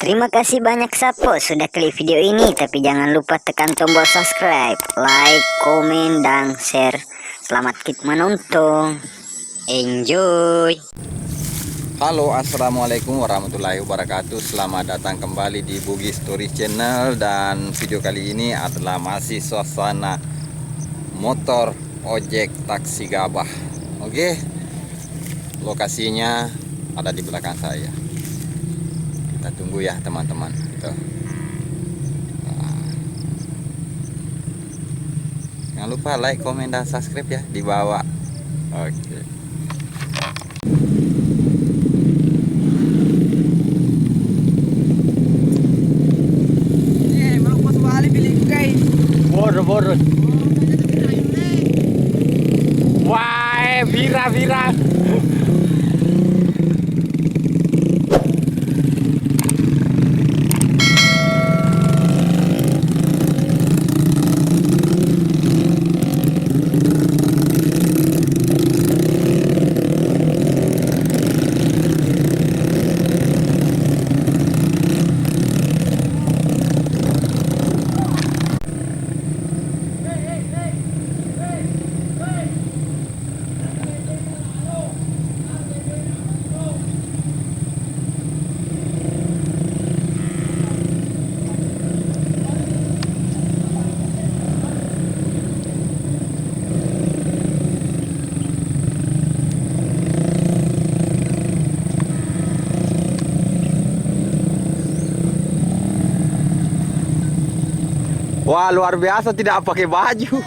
Terima kasih banyak Sapo sudah klik video ini, tapi jangan lupa tekan tombol subscribe, like, komen, dan share. Selamat menonton. Enjoy. Halo, assalamualaikum warahmatullahi wabarakatuh. Selamat datang kembali di Bugis Story Channel. Dan video kali ini adalah masih suasana motor ojek taksi gabah. Oke, lokasinya ada di belakang saya. Kita tunggu ya teman-teman gitu. Jangan lupa like, komen, dan subscribe ya di bawah. Oke. Boro-boro. Wah, vira. Wah, luar biasa, tidak pakai baju.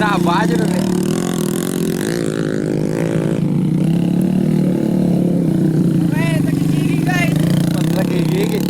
Apa aja nih? Lagi gigi.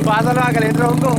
Pasa na kalian ronggo.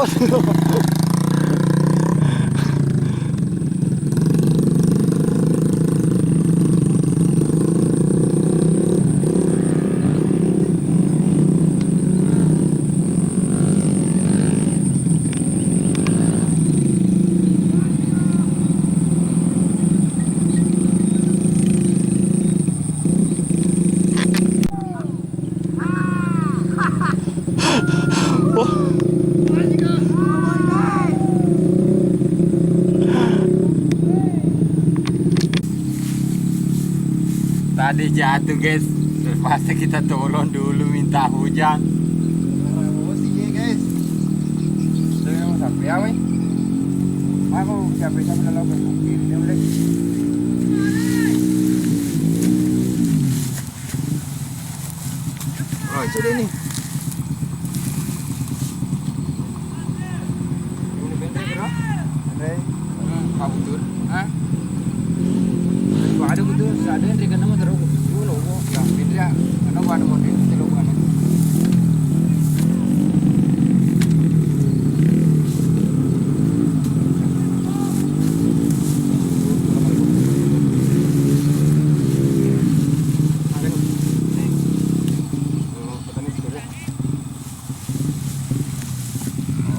bos. Tadi jatuh guys, terpaksa kita tolong dulu minta hujan. Oh, sudah ini. Kabur, ah? Ada gitu, ada yang rekan nama terus dulu, ya, beda, ano ba naman din, tilugan.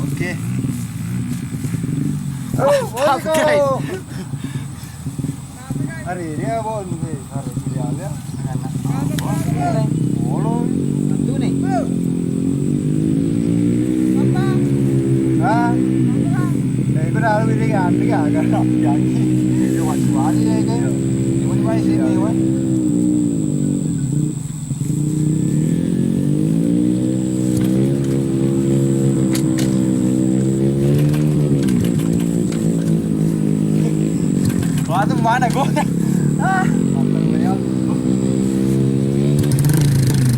Oke. Oh, guys. Hari dia bon, harus dia ya. Bolong, tentu nih. Ah, itu dah lebih ringan, kan? Itu wajar aja kan. Gimana Pak sini, Pak? Wah, itu mana gua?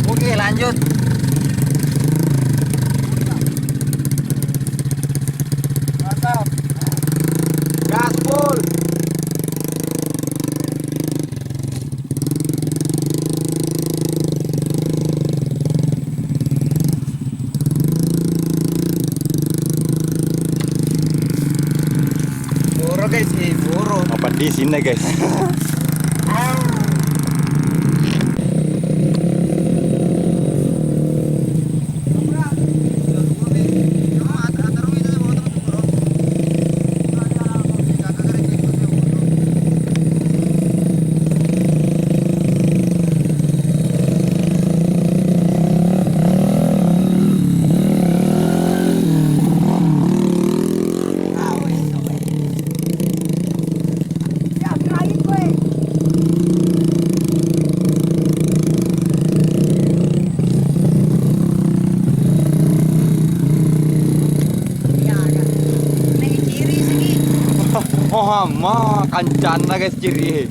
Oke, lanjut. Mantap. Gaspol. Buru guys, buru. Apa di sini guys? Oh, mah kancan guys ciri.